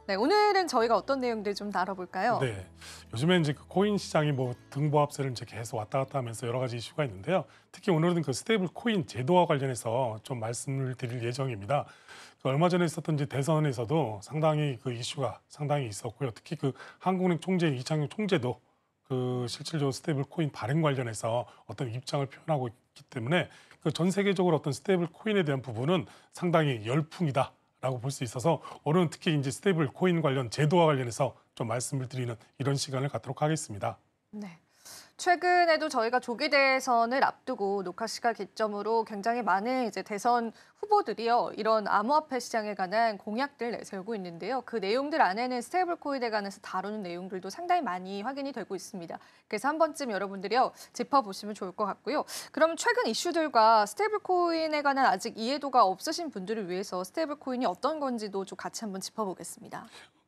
네, 오늘은 저희가 어떤 내용들 좀 다뤄볼까요? 네, 요즘에 이제 그 코인 시장이 뭐 등보합세를 이제 계속 왔다 갔다 하면서 여러 가지 이슈가 있는데요. 특히 오늘은 그 스테이블 코인 제도와 관련해서 좀 말씀을 드릴 예정입니다. 그 얼마 전에 있었던 이제 대선에서도 상당히 그 이슈가 상당히 있었고요. 특히 그 한국은행 총재 이창용 총재도 그 실질적으로 스테이블 코인 발행 관련해서 어떤 입장을 표현하고 있기 때문에 그 전 세계적으로 어떤 스테이블 코인에 대한 부분은 상당히 열풍이다. 라고 볼 수 있어서 오늘은 특히 이제 스테이블 코인 관련 제도와 관련해서 좀 말씀을 드리는 이런 시간을 갖도록 하겠습니다. 네. 최근에도 저희가 조기 대선을 앞두고 녹화 시각 기점으로 굉장히 많은 이제 대선 후보들이요, 이런 암호화폐 시장에 관한 공약들 내세우고 있는데요. 그 내용들 안에는 스테이블 코인에 관해서 다루는 내용들도 상당히 많이 확인이 되고 있습니다. 그래서 한 번쯤 여러분들이요, 짚어보시면 좋을 것 같고요. 그럼 최근 이슈들과 스테이블 코인에 관한 아직 이해도가 없으신 분들을 위해서 스테이블 코인이 어떤 건지도 좀 같이 한번 짚어보겠습니다.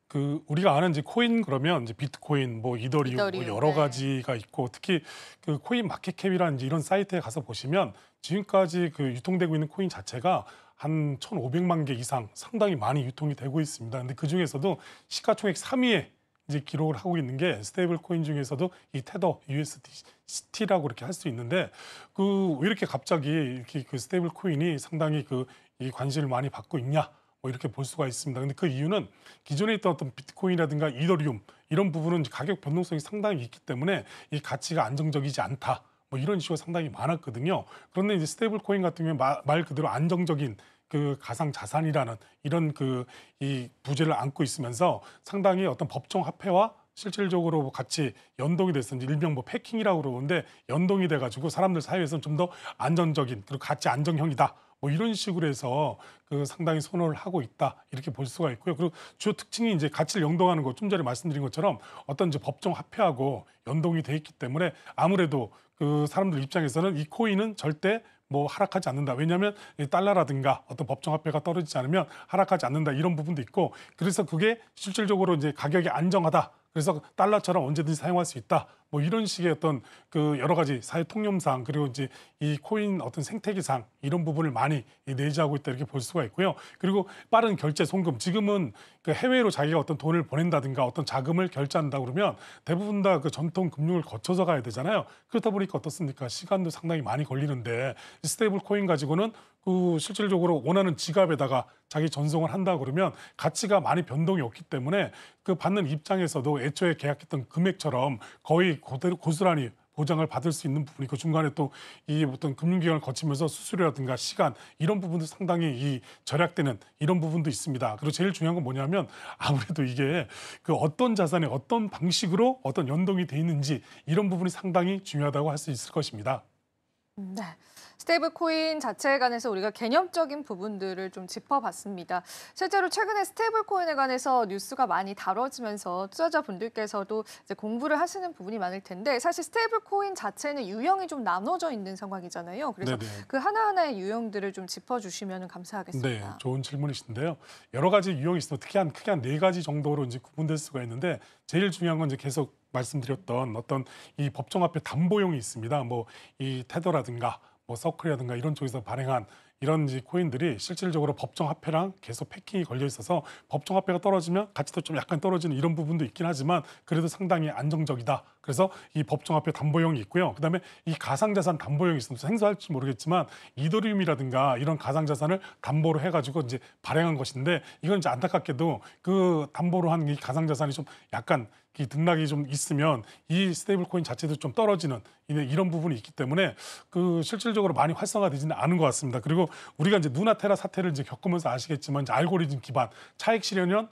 그 우리가 아는 이제 코인 그러면 이제 비트코인, 뭐 이더리움, 뭐 이더리움, 여러 네. 가지가 있고 특히 그 코인 마켓캡이라는 이제 이런 사이트에 가서 보시면 지금까지 그 유통되고 있는 코인 자체가 한 1,500만 개 이상 상당히 많이 유통이 되고 있습니다. 근데 그 중에서도 시가총액 3위에 이제 기록을 하고 있는 게 스테이블 코인 중에서도 이 테더 USDT라고 이렇게 할 수 있는데 그 왜 이렇게 갑자기 이렇게 그 스테이블 코인이 상당히 그 이 관심을 많이 받고 있냐? 뭐 이렇게 볼 수가 있습니다. 근데 그 이유는 기존에 있던 어떤 비트코인이라든가 이더리움 이런 부분은 이제 가격 변동성이 상당히 있기 때문에 이 가치가 안정적이지 않다. 뭐 이런 이슈가 상당히 많았거든요. 그런데 이제 스테이블 코인 같은 경우에 말 그대로 안정적인 그 가상 자산이라는 이런 그 이 부재를 안고 있으면서 상당히 어떤 법정 화폐와 실질적으로 같이 연동이 돼서 이제 일명 뭐 패킹이라고 그러는데 연동이 돼가지고 사람들 사이에서는 좀 더 안정적인 그리고 가치 안정형이다. 뭐 이런 식으로 해서 그 상당히 선호를 하고 있다 이렇게 볼 수가 있고요. 그리고 주요 특징이 이제 가치를 연동하는 거 좀 전에 말씀드린 것처럼 어떤 이제 법정 화폐하고 연동이 돼 있기 때문에 아무래도 그 사람들 입장에서는 이 코인은 절대 뭐 하락하지 않는다. 왜냐하면 이 달러라든가 어떤 법정 화폐가 떨어지지 않으면 하락하지 않는다 이런 부분도 있고 그래서 그게 실질적으로 이제 가격이 안정하다. 그래서 달러처럼 언제든지 사용할 수 있다. 뭐 이런 식의 어떤 그 여러 가지 사회 통념상 그리고 이제 이 코인 어떤 생태계상 이런 부분을 많이 내재하고 있다 이렇게 볼 수가 있고요. 그리고 빠른 결제 송금 지금은 그 해외로 자기가 어떤 돈을 보낸다든가 어떤 자금을 결제한다 그러면 대부분 다 그 전통 금융을 거쳐서 가야 되잖아요. 그렇다 보니까 어떻습니까? 시간도 상당히 많이 걸리는데 스테이블 코인 가지고는 그 실질적으로 원하는 지갑에다가 자기 전송을 한다 그러면 가치가 많이 변동이 없기 때문에 그 받는 입장에서도 애초에 계약했던 금액처럼 거의 그대로 고스란히 보장을 받을 수 있는 부분이 그 중간에 또 이 어떤 금융기관을 거치면서 수수료라든가 시간 이런 부분도 상당히 이 절약되는 이런 부분도 있습니다. 그리고 제일 중요한 건 뭐냐면 아무래도 이게 그 어떤 자산에 어떤 방식으로 어떤 연동이 돼 있는지 이런 부분이 상당히 중요하다고 할 수 있을 것입니다. 네. 스테이블 코인 자체에 관해서 우리가 개념적인 부분들을 좀 짚어봤습니다. 실제로 최근에 스테이블 코인에 관해서 뉴스가 많이 다뤄지면서 투자자분들께서도 이제 공부를 하시는 부분이 많을 텐데 사실 스테이블 코인 자체는 유형이 좀 나눠져 있는 상황이잖아요. 그래서 네네. 그 하나하나의 유형들을 좀 짚어주시면 네, 감사하겠습니다. 좋은 질문이신데요. 여러 가지 유형이 있어 크게 한 네 가지 정도로 이제 구분될 수가 있는데 제일 중요한 건 이제 계속 말씀드렸던 어떤 이 법정화폐 담보용이 있습니다. 뭐 이 테더라든가 뭐 서클이라든가 이런 쪽에서 발행한 이런 이제 코인들이 실질적으로 법정화폐랑 계속 패킹이 걸려 있어서 법정화폐가 떨어지면 가치도 좀 약간 떨어지는 이런 부분도 있긴 하지만 그래도 상당히 안정적이다. 그래서 이 법정화폐 담보용이 있고요. 그다음에 이 가상자산 담보용이 있습니다. 생소할지 모르겠지만 이더리움이라든가 이런 가상자산을 담보로 해가지고 이제 발행한 것인데 이건 이제 안타깝게도 그 담보로 한 이 가상자산이 좀 약간 이 등락이 좀 있으면 이 스테이블 코인 자체도 좀 떨어지는 이런 부분이 있기 때문에 그 실질적으로 많이 활성화되지는 않은 것 같습니다. 그리고 우리가 이제 누나테라 사태를 이제 겪으면서 아시겠지만 이제 알고리즘 기반 차익 실현형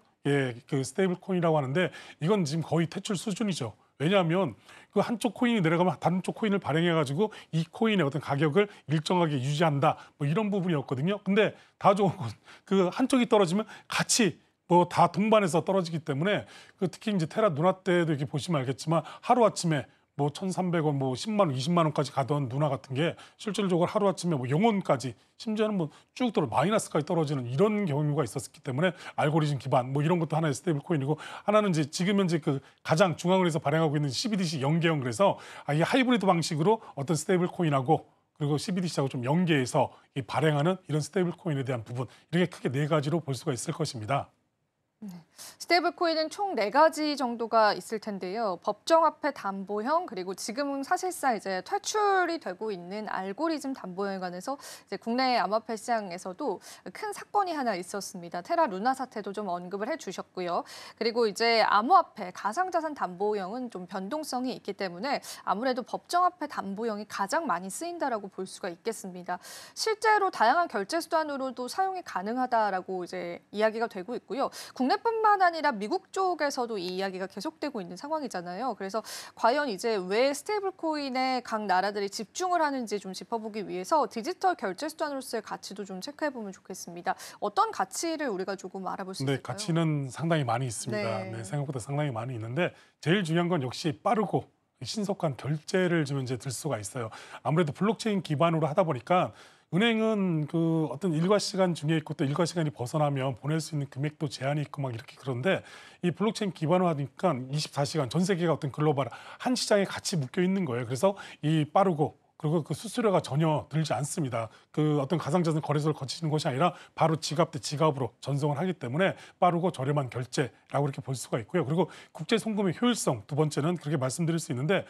그 스테이블 코인이라고 하는데 이건 지금 거의 퇴출 수준이죠. 왜냐하면 그 한쪽 코인이 내려가면 다른 쪽 코인을 발행해가지고 이 코인의 어떤 가격을 일정하게 유지한다. 뭐 이런 부분이었거든요. 근데 다 좋은 건 그 한쪽이 떨어지면 같이 뭐 다 동반해서 떨어지기 때문에 그 특히 이제 테라 누나 때도 이렇게 보시면 알겠지만 하루아침에 뭐 1,300원, 뭐 10만 원, 20만 원까지 가던 누나 같은 게 실질적으로 하루아침에 뭐 0원까지 심지어는 뭐 쭉 떨어 마이너스까지 떨어지는 이런 경우가 있었기 때문에 알고리즘 기반 뭐 이런 것도 하나의 스테이블 코인이고 하나는 이제 지금 현재 그 가장 중앙은행에서 발행하고 있는 CBDC 연계형 그래서 이 하이브리드 방식으로 어떤 스테이블 코인하고 그리고 CBDC하고 좀 연계해서 이 발행하는 이런 스테이블 코인에 대한 부분 이렇게 크게 네 가지로 볼 수가 있을 것입니다. 스테이블 코인은 총 4가지 정도가 있을 텐데요. 법정화폐 담보형, 그리고 지금은 사실상 이제 퇴출이 되고 있는 알고리즘 담보형에 관해서 이제 국내 암호화폐 시장에서도 큰 사건이 하나 있었습니다. 테라 루나 사태도 좀 언급을 해주셨고요. 그리고 이제 암호화폐, 가상자산 담보형은 좀 변동성이 있기 때문에 아무래도 법정화폐 담보형이 가장 많이 쓰인다라고 볼 수가 있겠습니다. 실제로 다양한 결제 수단으로도 사용이 가능하다라고 이제 이야기가 되고 있고요. 국내뿐만 아니라 미국 쪽에서도 이 이야기가 계속되고 있는 상황이잖아요. 그래서 과연 이제 왜 스테이블 코인에 각 나라들이 집중을 하는지 좀 짚어보기 위해서 디지털 결제 수단으로서의 가치도 좀 체크해 보면 좋겠습니다. 어떤 가치를 우리가 조금 알아볼 수 네, 있을까요? 가치는 상당히 많이 있습니다. 네. 네, 생각보다 상당히 많이 있는데 제일 중요한 건 역시 빠르고 신속한 결제를 좀 이제 들 수가 있어요. 아무래도 블록체인 기반으로 하다 보니까 은행은 그 어떤 일과 시간 중에 있고 또 일과 시간이 벗어나면 보낼 수 있는 금액도 제한이 있고 막 이렇게 그런데 이 블록체인 기반으로 하니까 24시간 전 세계가 어떤 글로벌 한 시장에 같이 묶여 있는 거예요. 그래서 이 빠르고 그리고 그 수수료가 전혀 들지 않습니다. 그 어떤 가상자산 거래소를 거치는 것이 아니라 바로 지갑 대 지갑으로 전송을 하기 때문에 빠르고 저렴한 결제라고 이렇게 볼 수가 있고요. 그리고 국제 송금의 효율성 두 번째는 그렇게 말씀드릴 수 있는데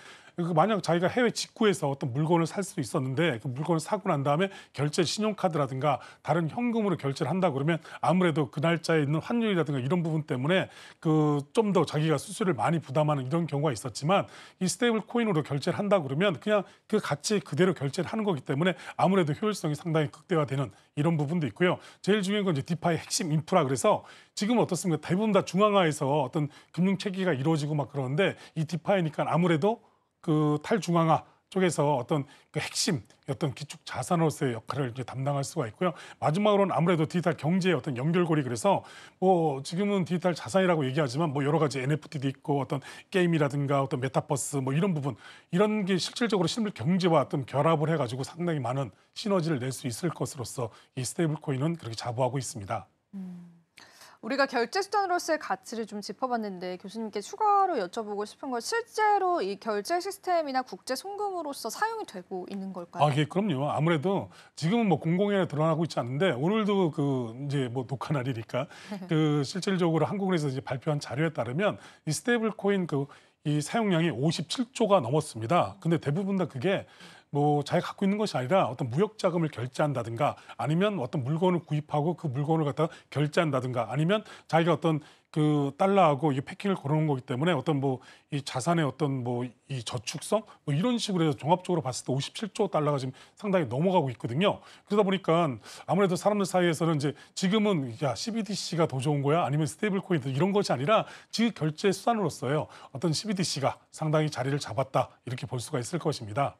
만약 자기가 해외 직구에서 어떤 물건을 살 수 있었는데 그 물건을 사고 난 다음에 결제 신용카드라든가 다른 현금으로 결제를 한다 그러면 아무래도 그 날짜에 있는 환율이라든가 이런 부분 때문에 그 좀 더 자기가 수수료를 많이 부담하는 이런 경우가 있었지만 이 스테이블 코인으로 결제를 한다 그러면 그냥 그 가치 그대로 결제를 하는 거기 때문에 아무래도 효율성이 상당히 극대화되는 이런 부분도 있고요. 제일 중요한 건 이제 디파이 핵심 인프라 그래서 지금은 어떻습니까? 대부분 다 중앙화에서 어떤 금융 체계가 이루어지고 막 그러는데 이 디파이니까 아무래도 그 탈중앙화 쪽에서 어떤 그 핵심 어떤 기축 자산으로서의 역할을 이제 담당할 수가 있고요. 마지막으로는 아무래도 디지털 경제의 어떤 연결고리 그래서 뭐 지금은 디지털 자산이라고 얘기하지만 뭐 여러 가지 NFT도 있고 어떤 게임이라든가 어떤 메타버스 뭐 이런 부분 이런 게 실질적으로 실물 경제와 어떤 결합을 해가지고 상당히 많은 시너지를 낼 수 있을 것으로서 이 스테이블 코인은 그렇게 자부하고 있습니다. 우리가 결제 수단으로서의 가치를 좀 짚어봤는데 교수님께 추가로 여쭤보고 싶은 건 실제로 이 결제 시스템이나 국제 송금으로서 사용이 되고 있는 걸까요? 예, 그럼요. 아무래도 지금은 뭐 공공연히 드러나고 있지 않는데 오늘도 그 이제 뭐 녹화 날이니까 그 실질적으로 한국은행에서 이제 발표한 자료에 따르면 이 스테이블 코인 그 이 사용량이 57조가 넘었습니다. 근데 대부분 다 그게 뭐 자기가 갖고 있는 것이 아니라 어떤 무역 자금을 결제한다든가 아니면 어떤 물건을 구입하고 그 물건을 갖다가 결제한다든가 아니면 자기가 어떤 그 달러하고 이 패킹을 걸어놓은 거기 때문에 어떤 뭐 이 자산의 어떤 뭐 이 저축성 뭐 이런 식으로 해서 종합적으로 봤을 때 57조 달러가 지금 상당히 넘어가고 있거든요. 그러다 보니까 아무래도 사람들 사이에서는 이제 지금은 야 CBDC가 더 좋은 거야 아니면 스테이블 코인 이런 것이 아니라 지금 결제 수단으로서요 어떤 CBDC가 상당히 자리를 잡았다 이렇게 볼 수가 있을 것입니다.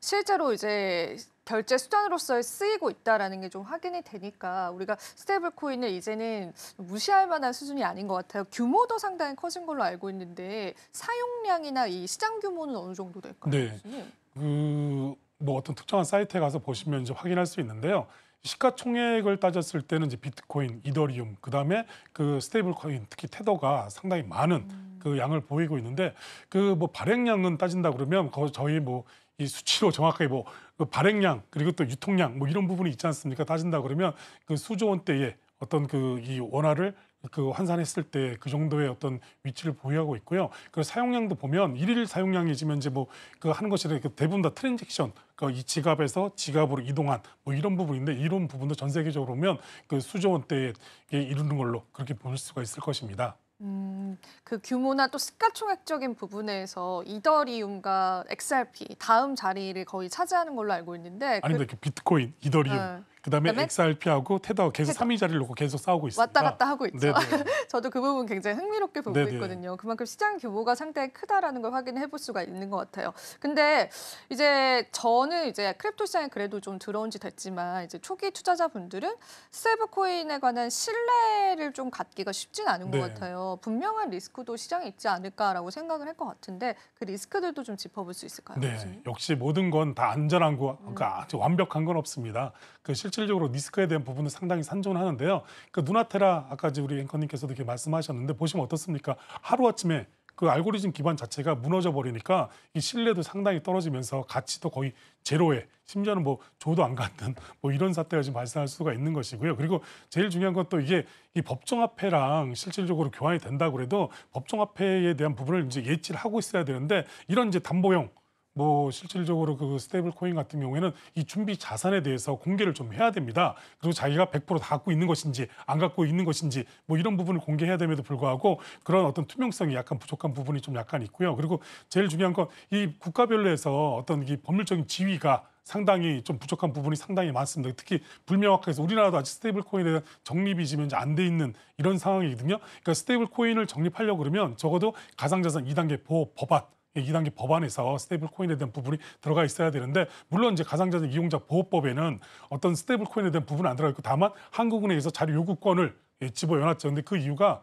실제로 이제 결제 수단으로서 쓰이고 있다라는 게 좀 확인이 되니까 우리가 스테이블 코인을 이제는 무시할 만한 수준이 아닌 것 같아요. 규모도 상당히 커진 걸로 알고 있는데 사용량이나 이 시장 규모는 어느 정도 될까요? 네. 교수님? 그 뭐 어떤 특정한 사이트에 가서 보시면 이제 확인할 수 있는데요. 시가총액을 따졌을 때는 이제 비트코인, 이더리움, 그다음에 그 스테이블 코인, 특히 테더가 상당히 많은 그 양을 보이고 있는데 그 뭐 발행량은 따진다 그러면 저희 뭐 이 수치로 정확하게 뭐 그 발행량 그리고 또 유통량 뭐 이런 부분이 있지 않습니까? 따진다 그러면 그 수조 원대의 어떤 그 이 원화를 그 환산했을 때 그 정도의 어떤 위치를 보유하고 있고요. 그 사용량도 보면 일일 사용량이 지금 이제 뭐 그 하는 것이 그 대부분 다 트랜잭션, 그 이 지갑에서 지갑으로 이동한 뭐 이런 부분인데 이런 부분도 전 세계적으로 보면 그 수조 원대에 이르는 걸로 그렇게 볼 수가 있을 것입니다. 그 규모나 또 시가총액적인 부분에서 이더리움과 XRP 다음 자리를 거의 차지하는 걸로 알고 있는데 아닙니다. 그 비트코인, 이더리움, 네. 그다음에 그다음에 XRP하고 테더 계속 테더. 3위 자리를 놓고 계속 싸우고 있습니다. 왔다 갔다 하고 있죠. 네네. 저도 그 부분 굉장히 흥미롭게 보고 네네. 있거든요. 그만큼 시장 규모가 상당히 크다라는 걸 확인해 볼 수가 있는 것 같아요. 근데 이제 저는 이제 크립토 시장에 그래도 좀 들어온 지 됐지만 이제 초기 투자자분들은 스테이블 코인에 관한 신뢰를 좀 갖기가 쉽진 않은 것 네. 같아요. 분명한 리스크도 시장에 있지 않을까라고 생각을 할 것 같은데 그 리스크들도 좀 짚어볼 수 있을까요? 네, 교수님? 역시 모든 건 다 안전한 거, 그러니까 아주 완벽한 건 없습니다. 그 실질적으로 리스크에 대한 부분은 상당히 산존하는데요. 그 누나테라 아까 이제 우리 앵커님께서도 이렇게 말씀하셨는데 보시면 어떻습니까? 하루 아침에 그 알고리즘 기반 자체가 무너져 버리니까 이 신뢰도 상당히 떨어지면서 가치도 거의 제로에 심지어는 뭐 조도 안 갖는 뭐 이런 사태가 지금 발생할 수가 있는 것이고요. 그리고 제일 중요한 건 또 이게 이 법정화폐랑 실질적으로 교환이 된다고 그래도 법정화폐에 대한 부분을 이제 예치를 하고 있어야 되는데 이런 이제 담보형 뭐 실질적으로 그 스테이블 코인 같은 경우에는 이 준비 자산에 대해서 공개를 좀 해야 됩니다. 그리고 자기가 100%다 갖고 있는 것인지 안 갖고 있는 것인지 뭐 이런 부분을 공개해야 됨에도 불구하고 그런 어떤 투명성이 약간 부족한 부분이 좀 약간 있고요. 그리고 제일 중요한 건 이 국가별로 해서 어떤 이 법률적인 지위가 상당히 좀 부족한 부분이 상당히 많습니다. 특히 불명확해서 우리나라도 아직 스테이블 코인에 대한 정립이 지금 이제 안 돼 있는 이런 상황이거든요. 그러니까 스테이블 코인을 정립하려고 그러면 적어도 가상자산 2단계 보호 법안 2단계 법안에서 스테이블 코인에 대한 부분이 들어가 있어야 되는데 물론 이제 가상자산 이용자 보호법에는 어떤 스테이블 코인에 대한 부분은 안 들어가 있고 다만 한국은행에서 자료 요구권을 집어넣어놨죠. 근데 그 이유가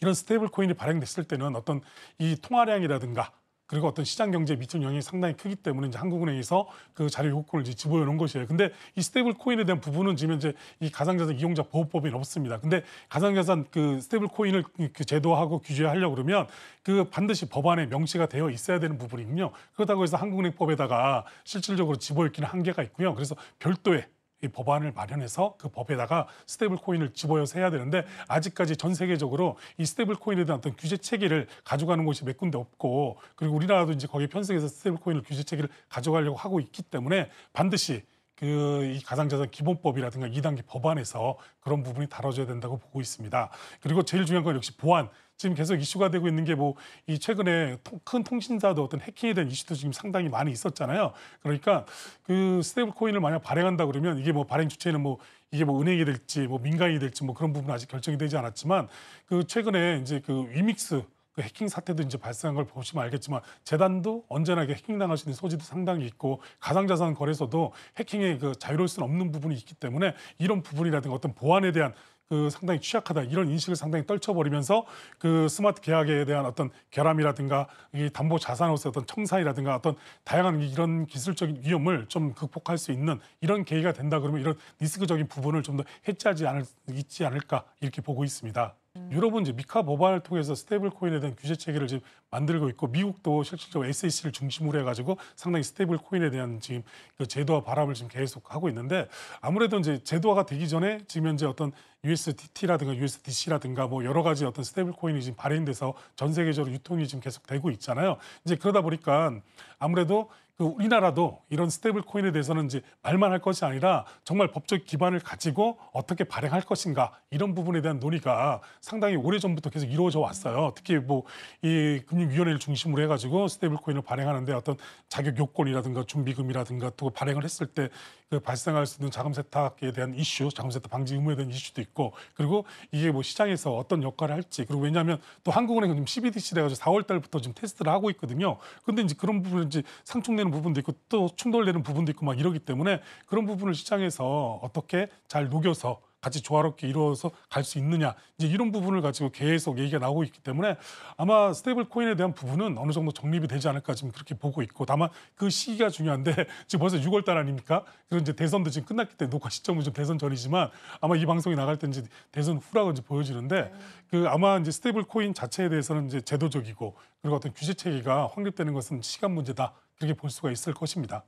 이런 스테이블 코인이 발행됐을 때는 어떤 이 통화량이라든가 그리고 어떤 시장 경제에 미치는 영향이 상당히 크기 때문에 이제 한국은행에서 그 자료 요구권을 이제 집어넣은 것이에요. 근데 이 스테이블 코인에 대한 부분은 지금 이제 이 가상자산 이용자 보호법이 없습니다. 근데 가상자산 그 스테이블 코인을 그 제도하고 규제하려고 그러면 그 반드시 법안에 명시가 되어 있어야 되는 부분이군요. 그렇다고 해서 한국은행법에다가 실질적으로 집어넣기는 한계가 있고요. 그래서 별도의 이 법안을 마련해서 그 법에다가 스테이블 코인을 집어넣어서 해야 되는데 아직까지 전 세계적으로 이 스테이블 코인에 대한 어떤 규제 체계를 가져가는 곳이 몇 군데 없고 그리고 우리나라도 이제 거기에 편성해서 스테이블 코인을 규제 체계를 가져가려고 하고 있기 때문에 반드시 그 이 가상자산 기본법이라든가 2단계 법안에서 그런 부분이 다뤄져야 된다고 보고 있습니다. 그리고 제일 중요한 건 역시 보안. 지금 계속 이슈가 되고 있는 게 뭐 이 최근에 큰 통신사도 어떤 해킹에 대한 이슈도 지금 상당히 많이 있었잖아요. 그러니까 그 스테이블 코인을 만약 발행한다 그러면 이게 뭐 발행 주체는 뭐 이게 뭐 은행이 될지 뭐 민간이 될지 뭐 그런 부분은 아직 결정이 되지 않았지만 그 최근에 이제 그 위믹스 그 해킹 사태도 이제 발생한 걸 보시면 알겠지만 재단도 언제나 이게 해킹당할 수 있는 소지도 상당히 있고 가상자산 거래소도 해킹에 그 자유로울 수는 없는 부분이 있기 때문에 이런 부분이라든가 어떤 보안에 대한 그 상당히 취약하다 이런 인식을 상당히 떨쳐버리면서 그 스마트 계약에 대한 어떤 결함이라든가 이 담보 자산으로서의 어떤 청산이라든가 어떤 다양한 이런 기술적인 위험을 좀 극복할 수 있는 이런 계기가 된다 그러면 이런 리스크적인 부분을 좀 더 해지하지 있지 않을까 이렇게 보고 있습니다. 유럽은 이제 미카 법안을 통해서 스테이블 코인에 대한 규제 체계를 지금 만들고 있고 미국도 실질적으로 SEC를 중심으로 해가지고 상당히 스테이블 코인에 대한 지금 그 제도화 바람을 지금 계속 하고 있는데 아무래도 이제 제도화가 되기 전에 지금 현재 어떤 USDT라든가 USDC라든가 뭐 여러 가지 어떤 스테이블 코인이 지금 발행돼서 전 세계적으로 유통이 지금 계속 되고 있잖아요. 이제 그러다 보니까 아무래도 그 우리나라도 이런 스테이블 코인에 대해서는 이제 말만 할 것이 아니라 정말 법적 기반을 가지고 어떻게 발행할 것인가 이런 부분에 대한 논의가 상당히 오래전부터 계속 이루어져 왔어요. 특히 뭐 이 금융위원회를 중심으로 해가지고 스테이블 코인을 발행하는데 어떤 자격 요건이라든가 준비금이라든가 또 발행을 했을 때 그 발생할 수 있는 자금 세탁에 대한 이슈, 자금 세탁 방지 의무에 대한 이슈도 있고 그리고 이게 뭐 시장에서 어떤 역할을 할지 그리고 왜냐하면 또 한국은행은 지금 CBDC 돼가지고 4월 달부터 지금 테스트를 하고 있거든요. 근데 이제 그런 부분은 이제 상충되는 부분도 있고 또 충돌되는 부분도 있고 막 이러기 때문에 그런 부분을 시장에서 어떻게 잘 녹여서 같이 조화롭게 이루어서 갈 수 있느냐 이제 이런 부분을 가지고 계속 얘기가 나오고 있기 때문에 아마 스테이블 코인에 대한 부분은 어느 정도 정립이 되지 않을까 지금 그렇게 보고 있고 다만 그 시기가 중요한데 지금 벌써 6월 달 아닙니까? 그리고 이제 대선도 지금 끝났기 때문에 녹화 시점은 좀 대선 전이지만 아마 이 방송이 나갈 때 이제 대선 후라고 이제 보여지는데 그 아마 이제 스테이블 코인 자체에 대해서는 이제 제도적이고 그리고 어떤 규제 체계가 확립되는 것은 시간 문제다 그렇게 볼 수가 있을 것입니다.